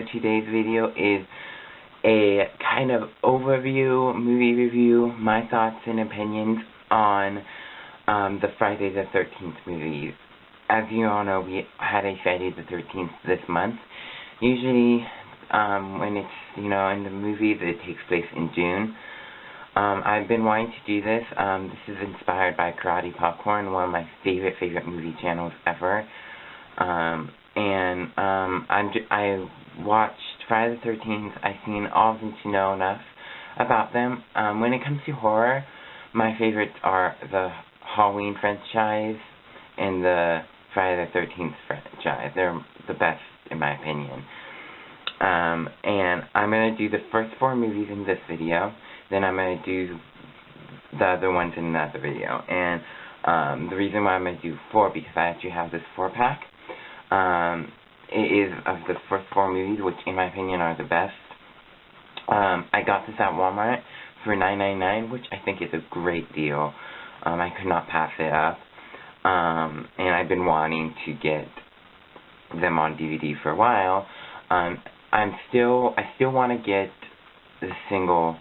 So today's video is a kind of overview, movie review, my thoughts and opinions on the Friday the 13th movies. As you all know, we had a Friday the 13th this month. Usually, when it's, in the movies, it takes place in June. I've been wanting to do this. This is inspired by Karate Popcorn, one of my favorite movie channels ever. I watched Friday the 13th. I've seen all of them to know enough about them. When it comes to horror, my favorites are the Halloween franchise and the Friday the 13th franchise. They're the best, in my opinion. And I'm going to do the first 4 movies in this video. Then I'm going to do the other ones in another video. And the reason why I'm going to do 4, because I actually have this 4-pack. It is of the first 4 movies, which in my opinion are the best. I got this at Walmart for $9.99, which I think is a great deal. I could not pass it up. And I've been wanting to get them on DVD for a while. I still want to get the single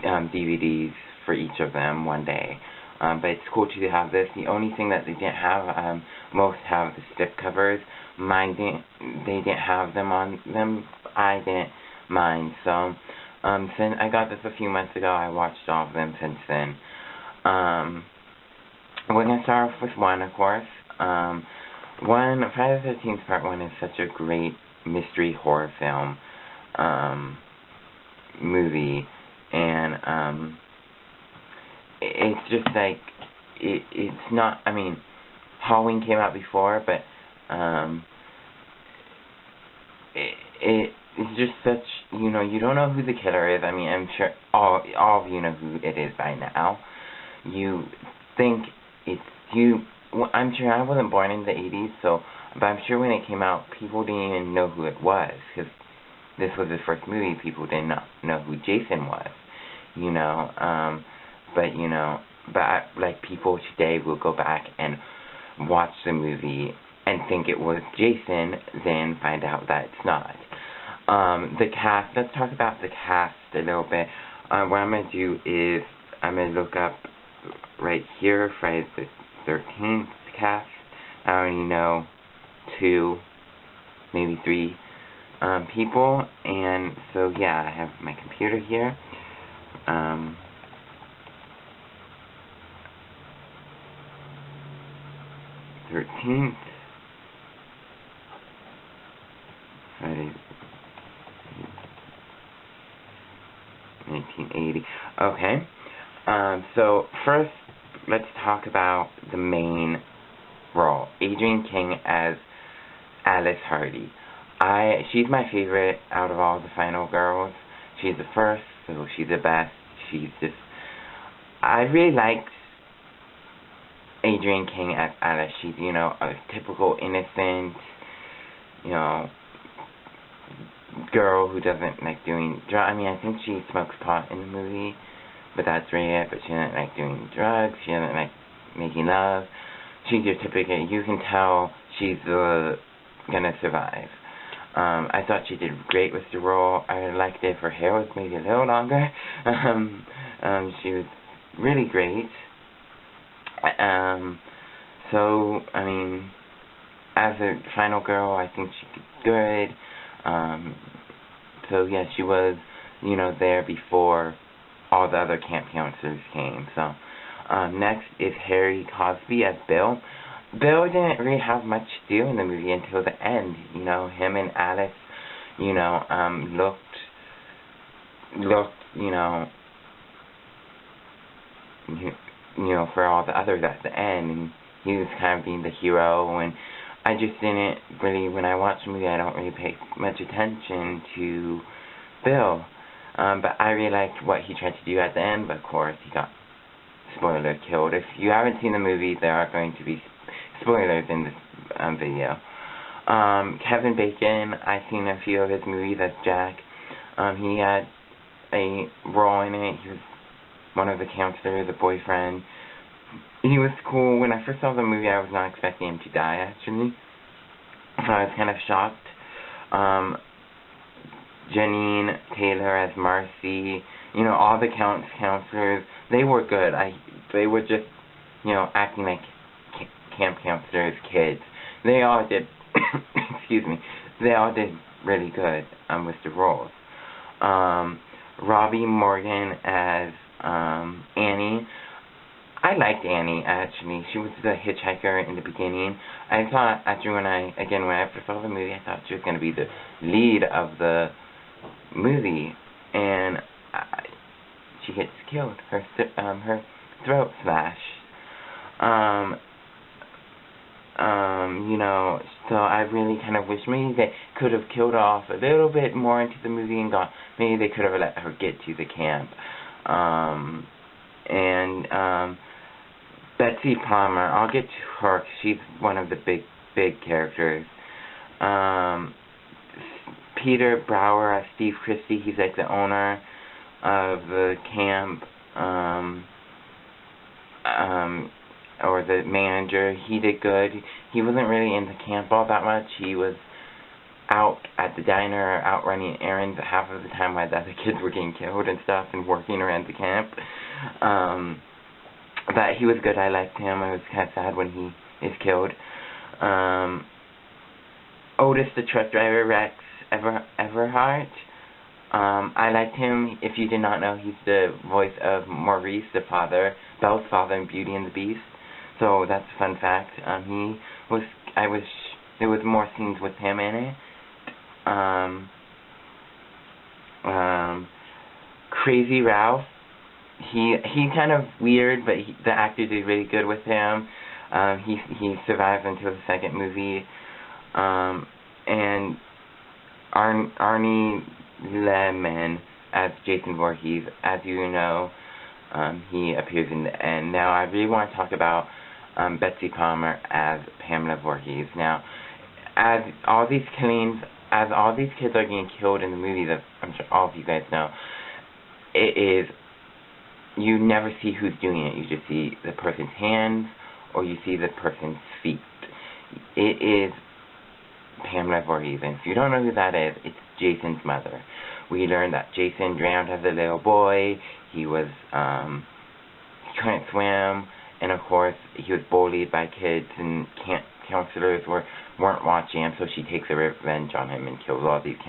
DVDs for each of them one day. But it's cool to have this. The only thing that they didn't have, most have the stiff covers. Mine didn't. They didn't have them on them. I didn't mind. So, since I got this a few months ago, I watched all of them since then. We're gonna start off with 1, of course. Friday the 13th Part 1 is such a great mystery horror film, movie, and it's just like, it's not, I mean, Halloween came out before, but, it's just such, you don't know who the killer is. I mean, I'm sure all of you know who it is by now. You think it's you. I'm sure I wasn't born in the 80s, but I'm sure when it came out, people didn't even know who it was, because this was the first movie. People did not know who Jason was, but people today will go back and watch the movie and think it was Jason, then find out that it's not. The cast, let's talk about the cast a little bit. What I'm going to do is, I'm going to look up right here, Friday the 13th cast. I already know 2, maybe 3 people, and so yeah, I have my computer here. 13th Friday 1980. Okay. So first, let's talk about the main role. Adrienne King as Alice Hardy. She's my favorite out of all the final girls. She's the first, so she's the best. I really liked Adrienne King as Alice. She's, a typical innocent, girl who doesn't like doing drugs. I mean, I think she smokes pot in the movie, but that's really it. But she doesn't like doing drugs. She doesn't like making love. She's your typical. You can tell she's gonna survive. I thought she did great with the role. I liked it. Her hair was maybe a little longer. She was really great. So, I mean, as a final girl, I think she did good. So yeah, she was, there before all the other camp counselors came. So, next is Harry Cosby as Bill. Bill didn't really have much to do in the movie until the end. Him and Alice, looked, for all the others at the end, and he was kind of being the hero, and I just didn't really, when I watch the movie, I don't really pay much attention to Bill, but I really liked what he tried to do at the end, but of course, he got, spoiler, killed. If you haven't seen the movie, there are going to be spoilers in this video. Kevin Bacon, I've seen a few of his movies as Jack. He had a role in it. He was one of the counselors, the boyfriend. He was cool. When I first saw the movie, I was not expecting him to die, actually. So I was kind of shocked. Janine Taylor as Marcy, all the counselors, they were good. They were just, acting like camp counselors, kids. They all did, excuse me, they all did really good with the roles. Robbie Morgan as Annie. I liked Annie, actually. She was the hitchhiker in the beginning. I thought, actually, when I first saw the movie, I thought she was going to be the lead of the movie, and she gets killed. Her throat slashed. So I really kind of wish maybe they could have killed off a little bit more into the movie and maybe they could have let her get to the camp. Betsy Palmer, I'll get to her 'cause she's one of the big characters. Peter Brower as Steve Christie, he's like the owner of the camp, or the manager. He did good. He wasn't really in the camp all that much. He was out at the diner, out running errands half of the time while the other kids were getting killed and stuff and working around the camp. But he was good. I liked him. I was kind of sad when he is killed. Otis the truck driver, Rex Everhart. I liked him. If you did not know, he's the voice of Maurice, the father, Belle's father in Beauty and the Beast. So that's a fun fact. There was more scenes with him in it. Crazy Ralph. He's kind of weird, but the actor did really good with him. He survived until the second movie. And Arnie Lehman as Jason Voorhees. As you know, he appears in the end. Now, I really want to talk about Betsy Palmer as Pamela Voorhees. Now, as all these kids are getting killed in the movie, that I'm sure all of you guys know, you never see who's doing it. You just see the person's hands or you see the person's feet. It is Pamela Voorhees, and if you don't know who that is, it's Jason's mother. We learned that Jason drowned as a little boy. He couldn't swim, and of course he was bullied by kids, and counselors weren't watching him, so she takes a revenge on him and kills all these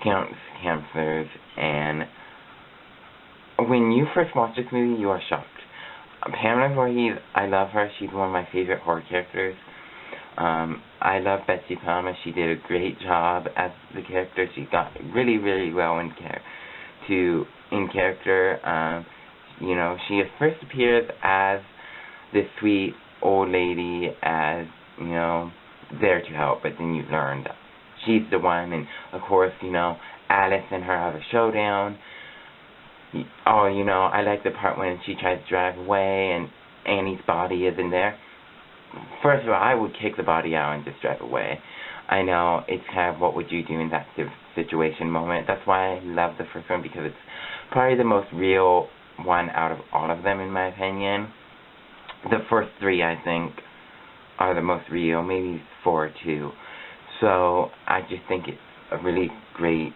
counselors. And when you first watch this movie, you are shocked. Pamela Voorhees, I love her. She's one of my favorite horror characters. I love Betsy Palmer. She did a great job as the character. She got really, really well in character. She first appears as this sweet old lady, as there to help, but then you learn that she's the one. And of course, Alice and her have a showdown. I like the part when she tries to drive away and Annie's body is in there. First of all, I would kick the body out and just drive away. I know, it's kind of what would you do in that situation moment. That's why I love the first one, because it's probably the most real one out of all of them, in my opinion. The first three, I think, are the most real, maybe 4 too. So I just think it's a really great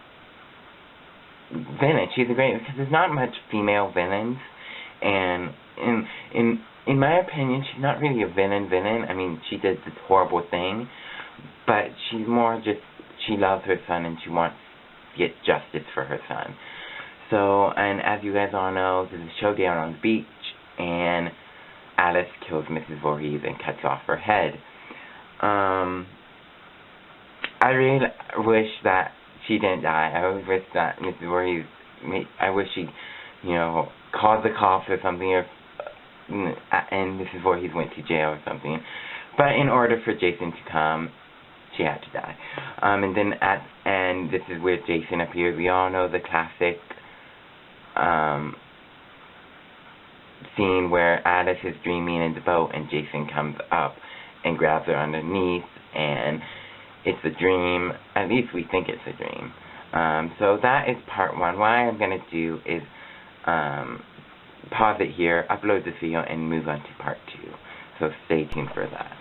villain. She's a great, because there's not much female villains, and in my opinion, she's not really a villain. I mean, she did this horrible thing, but she's more just, she loves her son and she wants to get justice for her son. So, and as you guys all know, there's a showdown on the beach, and Alice kills Mrs. Voorhees and cuts off her head. I really wish that she didn't die. I always wish that Mrs. Voorhees, I wish she, called the cops or something, and Mrs. Voorhees went to jail or something. But in order for Jason to come, she had to die. And this is where Jason appears. We all know the classic scene where Alice is dreaming in the boat and Jason comes up and grabs her underneath, and it's a dream. At least we think it's a dream. So that is part 1. What I'm going to do is pause it here, upload this video, and move on to part 2. So stay tuned for that.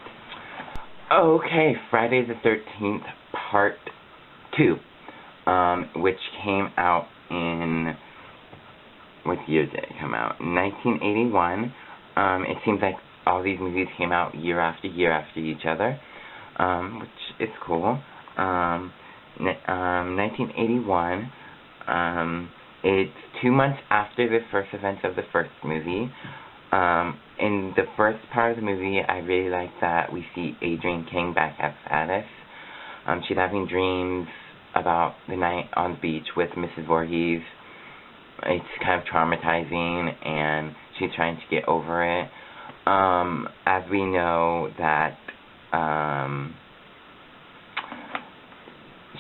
Okay, Friday the 13th, part 2, which came out in, what year did it come out? 1981. It seems like all these movies came out year after each other, which is cool. 1981, it's 2 months after the first events of the first movie. In the first part of the movie, I really like that we see Adrienne King back as Alice. She's having dreams about the night on the beach with Mrs. Voorhees. It's kind of traumatizing, and she's trying to get over it. As we know that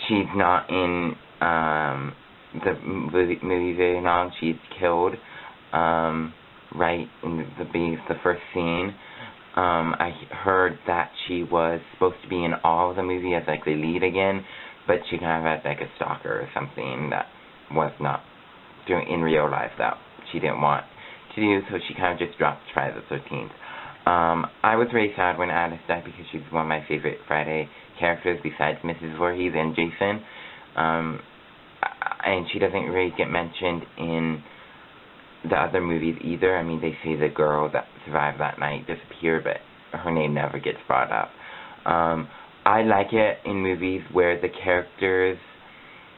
she's not in the movie very long. She's killed right in the first scene. I heard that she was supposed to be in all of the movie as like the lead again, but she kind of had like a stalker or something that was not doing in real life that she didn't want to do, so she kind of just dropped Friday the 13th. I was really sad when Alice died because she's one of my favorite Friday characters besides Mrs. Voorhees and Jason. And she doesn't really get mentioned in the other movies either. I mean, they say the girl that survived that night disappeared, but her name never gets brought up. I like it in movies where the characters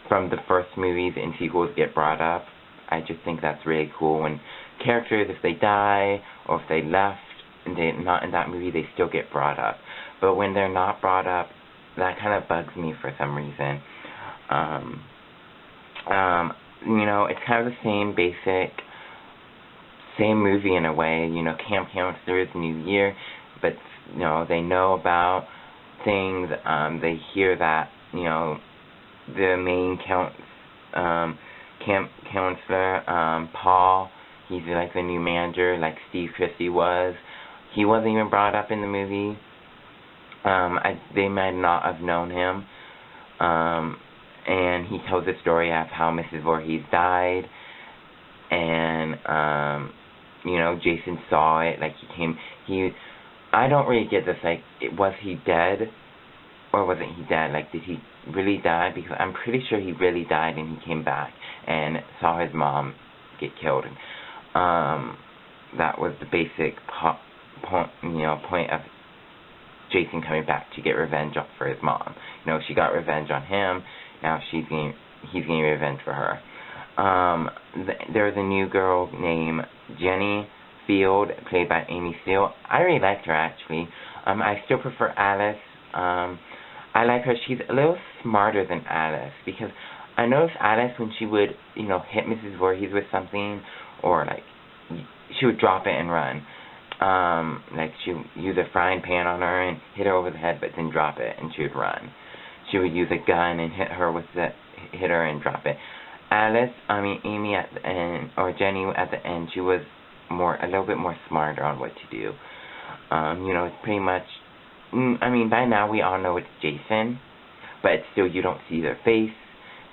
from the first movies and sequels get brought up. I just think that's really cool when characters, if they die or if they left and they're not in that movie, they still get brought up. But when they're not brought up, that kind of bugs me for some reason. You know, it's kind of the same same movie in a way. You know, Camp Counselors, New Year, but you know, they know about things. They hear that, you know, the main camp counselor, Paul, he's like the new manager, like Steve Christy was. He wasn't even brought up in the movie. They might not have known him. And he tells the story of how Mrs. Voorhees died, and you know, Jason saw it. Like I don't really get this. Like, was he dead, or wasn't he dead? Like, did he really die? Because I'm pretty sure he really died, and he came back and saw his mom get killed. And that was the basic point of Jason coming back to get revenge for his mom. You know, she got revenge on him. Now he's getting revenge for her. There's a new girl named Jenny Field, played by Amy Steele. I really liked her, actually. I still prefer Alice. I like her. She's a little smarter than Alice, because I noticed Alice, when she would, you know, hit Mrs. Voorhees with something, or like she would drop it and run. Like she would use a frying pan on her and hit her over the head, but then drop it, and she would run. She would use a gun and hit her and drop it. Amy at the end, or Jenny at the end, she was a little bit more smarter on what to do. You know, it's pretty much, by now we all know it's Jason, but it's still, you don't see their face,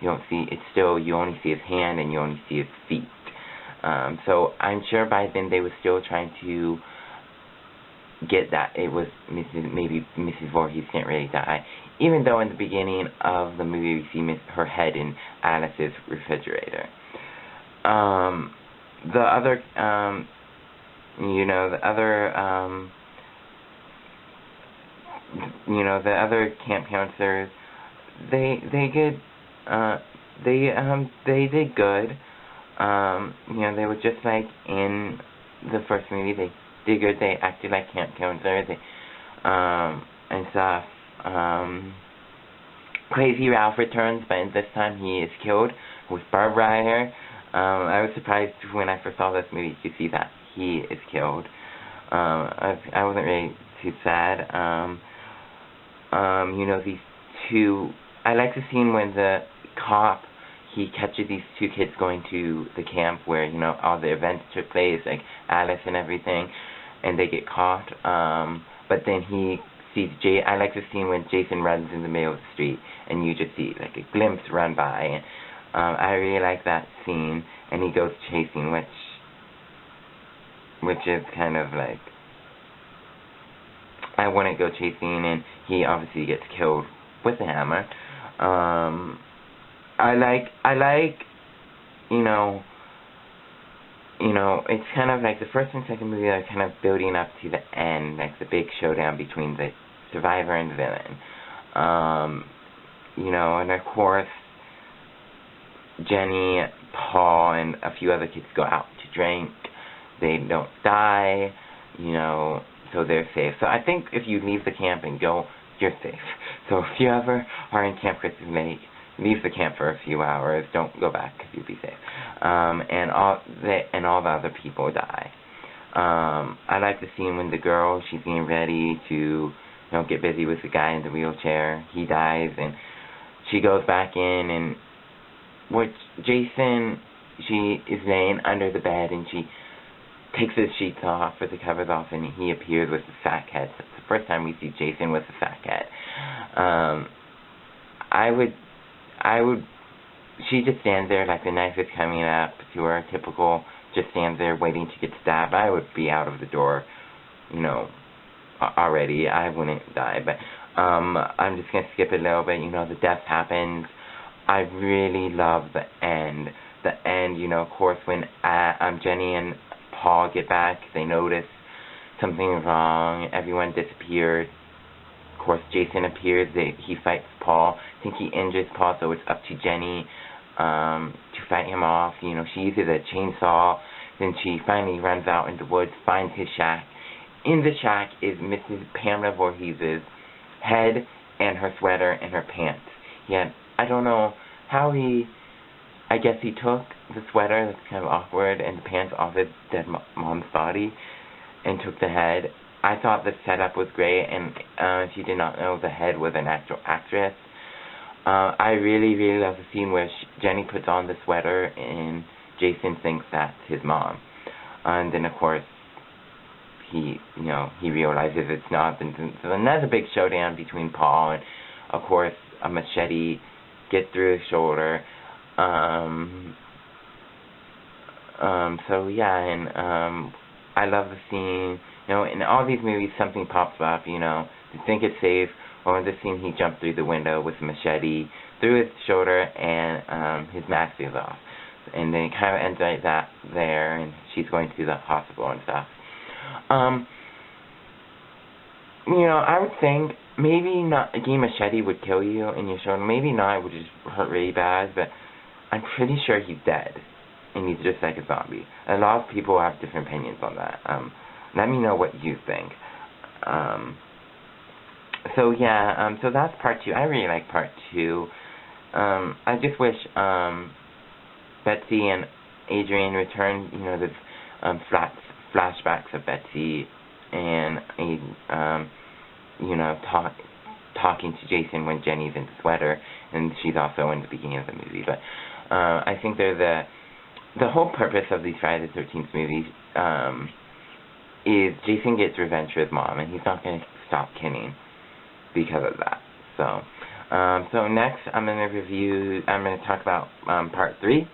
you only see his hand, and you only see his feet. So I'm sure by then they were still trying to get that it was maybe Mrs. Voorhees didn't really die, even though in the beginning of the movie we see her head in Alice's refrigerator. The other camp counselors, they did good. They were just like in the first movie. They did good. They acted like camp counselors and stuff. Crazy Ralph returns, but this time he is killed with barbed wire. I was surprised when I first saw this movie to see that he is killed. I wasn't really too sad. These two. I like the scene when the cop, he catches these two kids going to the camp where, you know, all the events took place, like Alice and everything, and they get caught. But then he sees I like the scene when Jason runs in the middle of the street, and you just see like a glimpse run by. And I really like that scene, and he goes chasing, which is kind of like, I wouldn't go chasing, and he obviously gets killed with a hammer. I like, you know, it's kind of like the first and second movie are kind of building up to the end, like the big showdown between the survivor and the villain. And of course, Jenny, Paul, and a few other kids go out to drink. They don't die, so they're safe. So I think if you leave the camp and go, you're safe. So if you ever are in Camp Crystal Lake, leave the camp for a few hours. Don't go back because you'll be safe. And all the other people die. I like the scene when the girl, she's getting ready to, get busy with the guy in the wheelchair. He dies, and she goes back in, and Jason, she is laying under the bed, and she takes his sheets off, with the covers off, and he appears with the sack head. So it's the first time we see Jason with the sack head. She just stands there like the knife is coming up to her, typical, just stands there waiting to get stabbed. I would be out of the door, already. I wouldn't die, but I'm just going to skip it a little bit. The death happens. I really love the end. The end, of course, when Jenny and Paul get back, they notice something's wrong. Everyone disappears. Of course, Jason appears. He fights Paul. I think he injures Paul, so it's up to Jenny to fight him off. She uses a chainsaw. Then she finally runs out in the woods, finds his shack. In the shack is Mrs. Pamela Voorhees' head and her sweater and her pants. I don't know how I guess he took the sweater, that's kind of awkward, and the pants off his dead mom's body and took the head. I thought the setup was great, and if you did not know, the head was an actual actress. I really, really love the scene where Jenny puts on the sweater and Jason thinks that's his mom. And then, of course, he realizes it's not. And so another big showdown between Paul and, of course, a machete gets through his shoulder. I love the scene. In all these movies, something pops up, they think it's safe. Or in this scene, he jumped through the window with a machete through his shoulder, and his mask is off. And then it kind of ends like that there, and she's going to the hospital and stuff. I would think maybe not, a machete would kill you in your shoulder. Maybe not, it would just hurt really bad, but I'm pretty sure he's dead, and he's just like a zombie. A lot of people have different opinions on that. Let me know what you think. So that's part 2. I really like part 2. I just wish Betsy and Adrian returned. There's flashbacks of Betsy and talking to Jason when Jenny's in the sweater, and she's also in the beginning of the movie. But I think they're the whole purpose of these Friday the 13th movies is Jason gets revenge for his mom, and he's not going to stop killing because of that. So next I'm going to talk about part 3,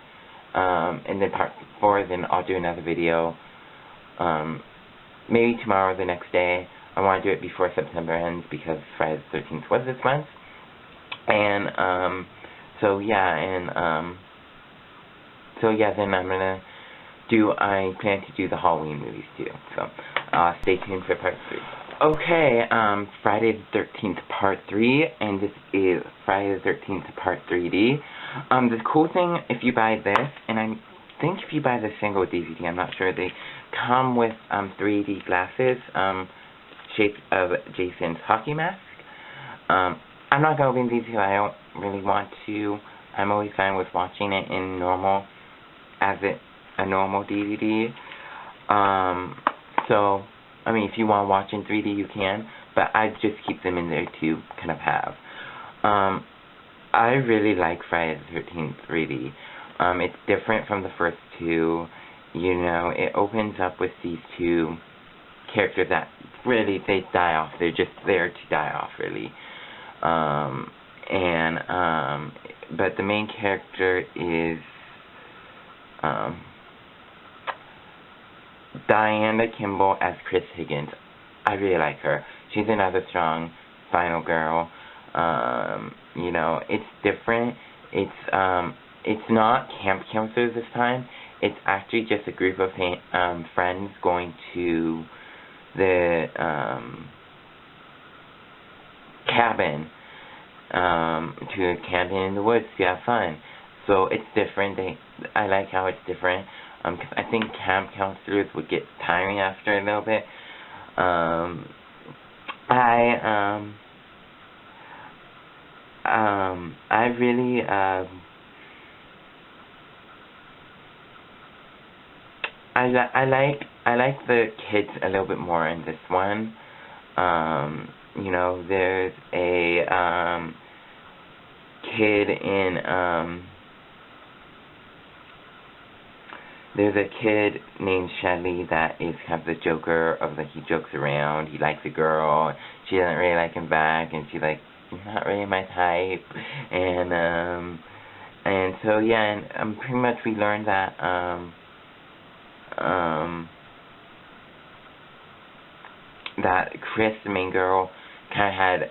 and then part 4, then I'll do another video, maybe tomorrow or the next day. I want to do it before September ends because Friday the 13th was this month. And, then I plan to do the Halloween movies too. So, stay tuned for part 3. Okay, Friday the 13th part 3, and this is Friday the 13th part 3D. The cool thing, if you buy this, and I think if you buy the single DVD, I'm not sure, they come with 3D glasses, shape of Jason's hockey mask. I'm not going to open these because I don't really want to. I'm always fine with watching it in normal, a normal DVD. If you want to watch in 3D, you can, but I just keep them in there to kind of have. I really like Friday the 13th 3D. It's different from the first 2. It opens up with these 2 characters that really, they die off. They're just there to die off, really. But the main character is Diana Kimball as Chris Higgins. I really like her. She's another strong final girl. You know, it's different. It's not camp counselors this time. It's actually just a group of friends going to the cabin, to a camping in the woods to have fun. So it's different. I like how it's different. Because I think camp counselors would get tiring after a little bit. I really I like the kids a little bit more in this one. You know, there's a kid in there's a kid named Shelly that is kind of the joker of, like, he jokes around, he likes a girl, she doesn't really like him back, and she's like, you're not really my type, and so, yeah, and pretty much we learned that, that Chris, the main girl, kind of had,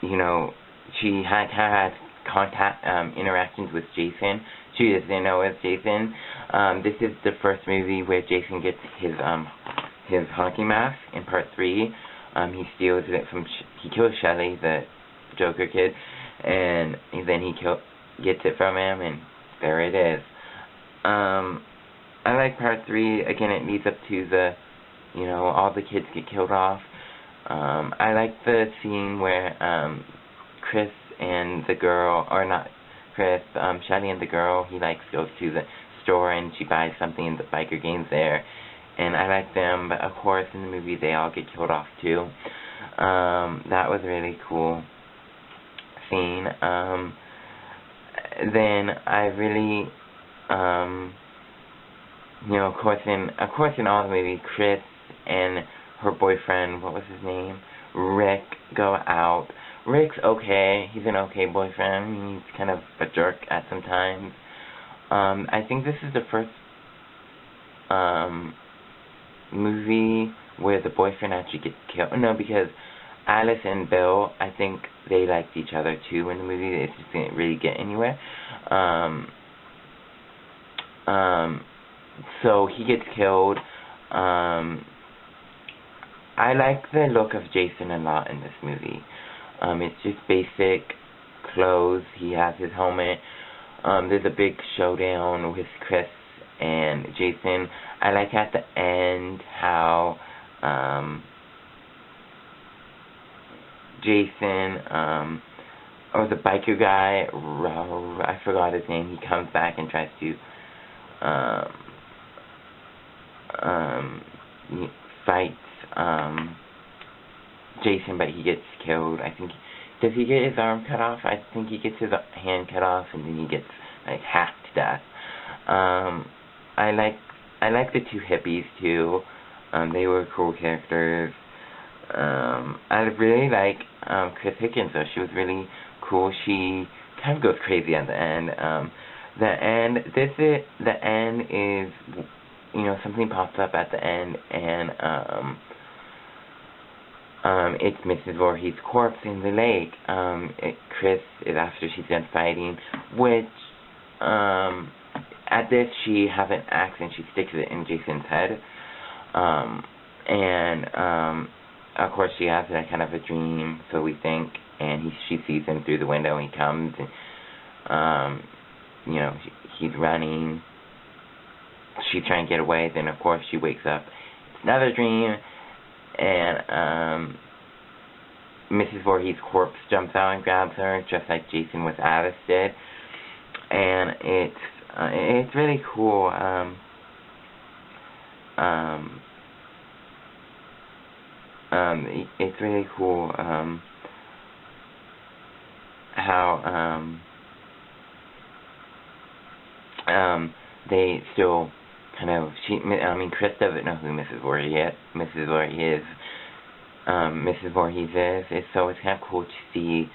you know, she kind of had contact, interactions with Jason. She doesn't know it's Jason. This is the first movie where Jason gets his hockey mask in part 3. He steals it from, he kills Shelly, the Joker kid, and then he gets it from him, and there it is. I like part 3, again, it leads up to the, you know, all the kids get killed off. I like the scene where, Chris and the girl, or not Chris, Shelly and the girl, he, like, goes to the store and she buys something and the biker gang's there. And I like them, but of course in the movie they all get killed off too. That was a really cool scene. Then I really, you know, of course in all the movies, Chris and her boyfriend, what was his name? Rick, go out. Rick's okay. He's an okay boyfriend. He's kind of a jerk at some times. I think this is the first movie where the boyfriend actually gets killed. No, because Alice and Bill, I think they liked each other too in the movie. It just didn't really get anywhere. So he gets killed. I like the look of Jason a lot in this movie. It's just basic clothes. He has his helmet. There's a big showdown with Chris and Jason. I like at the end how Jason, or the biker guy, I forgot his name, he comes back and tries to fight Jason, but he gets killed. I think, does he get his arm cut off? I think he gets his hand cut off, and then he gets, like, hacked to death. I like the two hippies too. They were cool characters. I really like Chris Hickens though. She was really cool. She kind of goes crazy at the end. The end is, you know, something pops up at the end, and it's Mrs. Voorhees' corpse in the lake. Chris is after she's done fighting, which, at this, she has an axe and she sticks it in Jason's head. Of course, she has that kind of a dream, so we think, and she sees him through the window, and he comes, and, you know, he's running. She's trying to get away, then, of course, she wakes up. It's another dream, and, Mrs. Voorhees' corpse jumps out and grabs her, just like Jason with Alice did, and it's really cool. It's really cool how they still kind of, Chris doesn't know who Mrs. Voorhees is, so it's kind of cool to see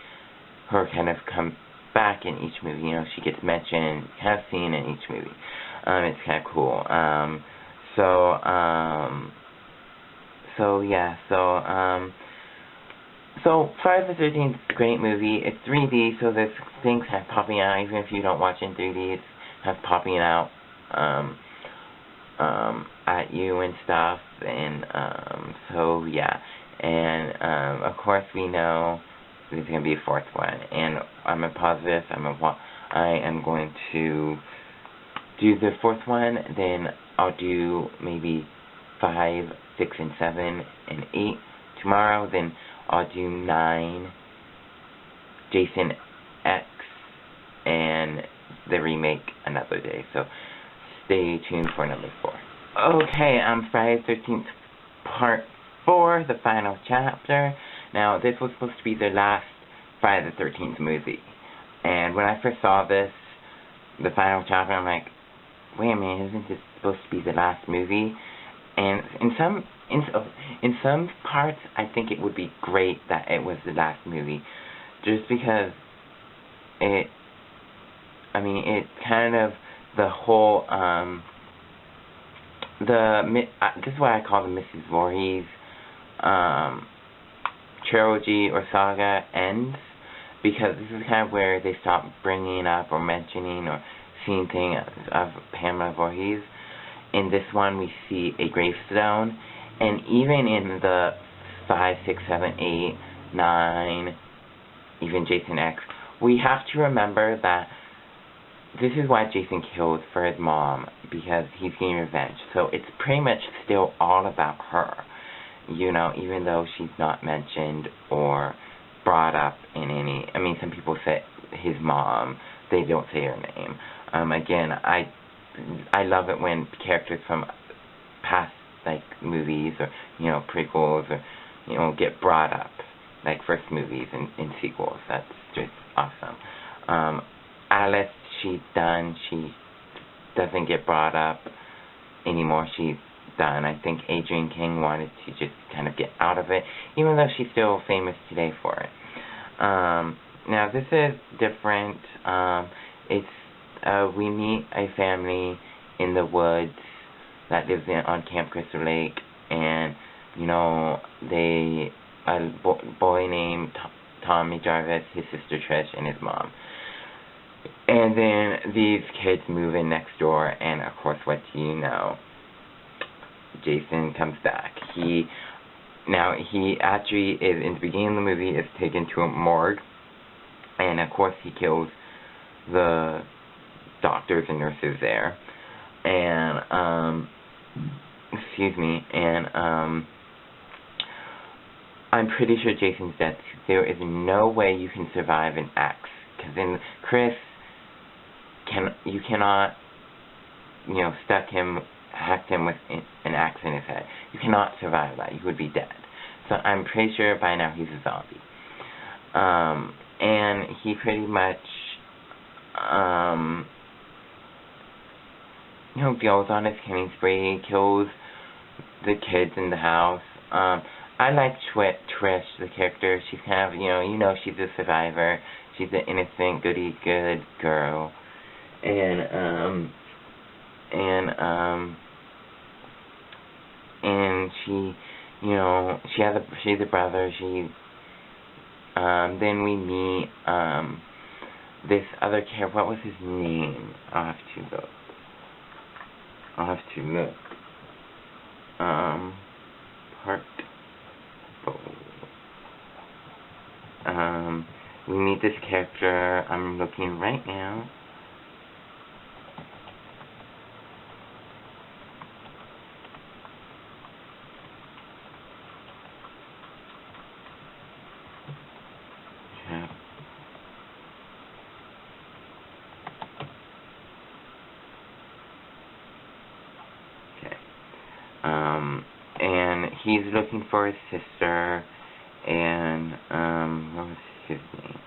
her kind of come back in each movie. You know, she gets mentioned, kind of seen in each movie. It's kind of cool. So yeah, so Friday the 13th is a great movie. It's 3D, so there's things have popping out, even if you don't watch in 3D, it's have popping out, at you and stuff, and, so yeah, and, of course we know there's gonna be a fourth one, and I'm positive, I am going to do the fourth one, then I'll do maybe 5, 6, and 7, and 8 tomorrow, then I'll do 9, Jason X, and the remake another day, so stay tuned for number 4. Okay, Friday the 13th, part 4, the final chapter. Now, this was supposed to be the last Friday the 13th movie, and when I first saw this, the final chapter, I'm like, wait a minute, isn't this supposed to be the last movie? And in some parts, I think it would be great that it was the last movie, just because it kind of, the whole, this is what I call the Mrs. Voorhees, trilogy or saga ends, because this is kind of where they stop bringing up or mentioning or seeing things of Pamela Voorhees. In this one, we see a gravestone, and even in the 5, 6, 7, 8, 9, even Jason X, we have to remember that this is why Jason killed for his mom, because he's getting revenge. So it's pretty much still all about her, you know, even though she's not mentioned or brought up in any, some people say his mom, they don't say her name. Again, I love it when characters from past, like, movies or, you know, prequels or, you know, get brought up, like first movies and sequels. That's just awesome. Alice, she's done. She doesn't get brought up anymore. She's done. I think Adrienne King wanted to just kind of get out of it, even though she's still famous today for it. Now, this is different. We meet a family in the woods that lives on Camp Crystal Lake, and, you know, a boy named Tommy Jarvis, his sister Trish, and his mom. And then these kids move in next door, and of course, what do you know? Jason comes back. He actually is, in the beginning of the movie, is taken to a morgue, and of course he kills the doctors and nurses there, and, I'm pretty sure Jason's dead. There is no way you can survive an axe, because then Chris, you cannot, you know, hacked him with an axe in his head. You cannot survive that. You would be dead. So I'm pretty sure by now he's a zombie. And he pretty much, you know, goes on his killing spree, kills the kids in the house. I like Trish, the character. She's kind of, you know, she's a survivor. She's an innocent, good girl. And she, you know, she's a brother. Then we meet, this other character. What was his name? I'll have to look. We meet this character. I'm looking right now. And he's looking for his sister, and, what was his name?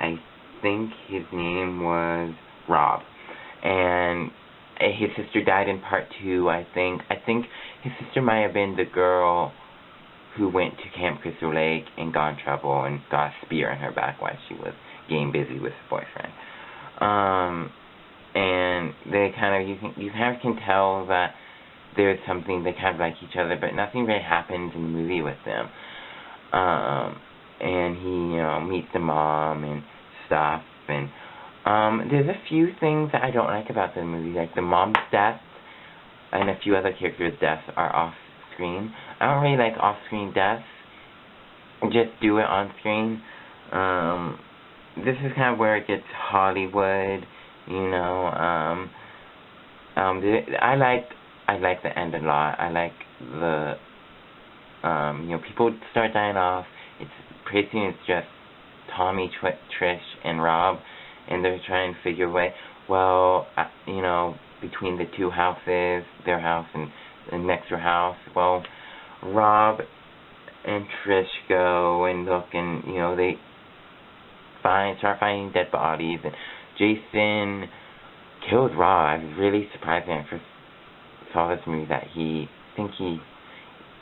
I think his name was Rob, and his sister died in part 2, I think. I think his sister might have been the girl who went to Camp Crystal Lake and got in trouble and got a spear in her back while she was getting busy with her boyfriend. And they kind of, you kind of can tell that there's something, they kind of like each other, but nothing really happens in the movie with them. And he, meets the mom and stuff, and there's a few things that I don't like about the movie, like the mom's death and a few other characters' deaths are off screen. I don't really like off-screen deaths. Just do it on screen. This is kind of where it gets Hollywood, I like the end a lot. I like the, people start dying off. It's pretty soon it's just Tommy, Trish, and Rob, and they're trying to figure a way. Well, between the two houses, their house and the next door house, well, Rob and Trish go and look, and they start finding dead bodies, and Jason kills Rob. I was really surprised when I first saw this movie that he takes a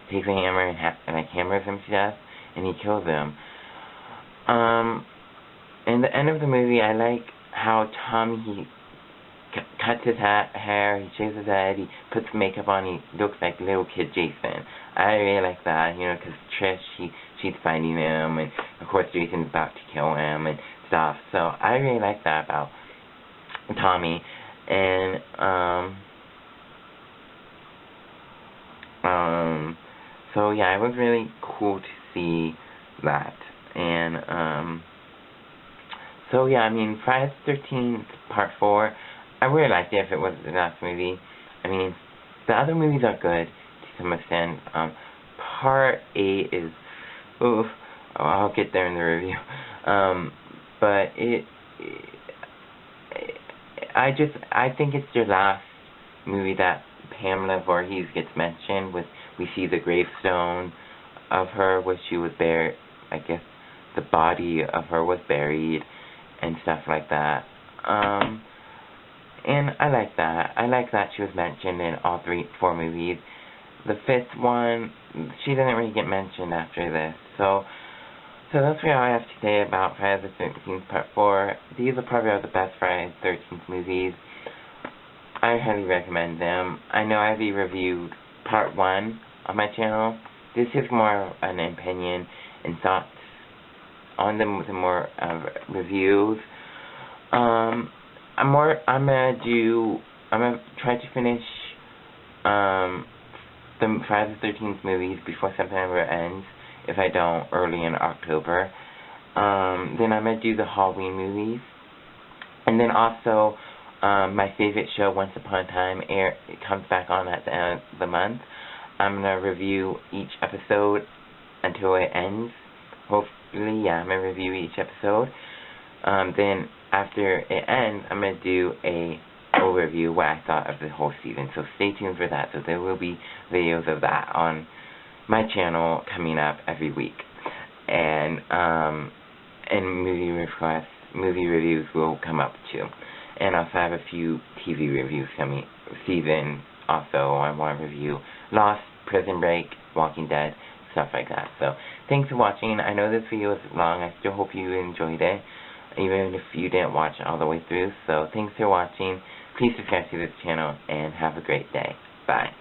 hammer and hammers him to death, and he kills him. In the end of the movie, I like how Tommy, he cuts his hair, he shaves his head, he puts makeup on, he looks like little kid Jason. I really like that, because Trish, she's finding him, and of course Jason's about to kill him and stuff. So I really like that about Tommy, and so yeah, it was really cool to see that. And so yeah, I mean, Friday the 13th Part 4, I really liked it if it was the last movie. I mean, the other movies are good to some extent. Part 8 is, I'll get there in the review. But I think it's their last movie that Pamela Voorhees gets mentioned with. We see the gravestone of her where she was buried. I guess the body of her was buried and stuff like that. And I like that. I like that she was mentioned in all 4 movies. The 5th one, she doesn't really get mentioned after this. So that's what I have to say about Friday the 13th Part 4. These are probably the best Friday the 13th movies. I highly recommend them. I know I've reviewed Part 1 on my channel. This is more of an opinion and thoughts on them with more reviews. I'm gonna try to finish the Friday the 13th movies before September ends. If I don't, early in October. Then I'm gonna do the Halloween movies, and then also my favorite show, Once Upon a Time, it comes back on at the end of the month. I'm gonna review each episode until it ends. Hopefully, yeah, I'm gonna review each episode. Then after it ends, I'm gonna do a overview what I thought of the whole season. So stay tuned for that. So there will be videos of that on my channel coming up every week, and movie reviews will come up too. And also I have a few TV reviews coming season. Also, I want to review Lost, Prison Break, Walking Dead, stuff like that. So thanks for watching. I know this video is long. I still hope you enjoyed it, even if you didn't watch it all the way through. So thanks for watching. Please subscribe to this channel and have a great day. Bye.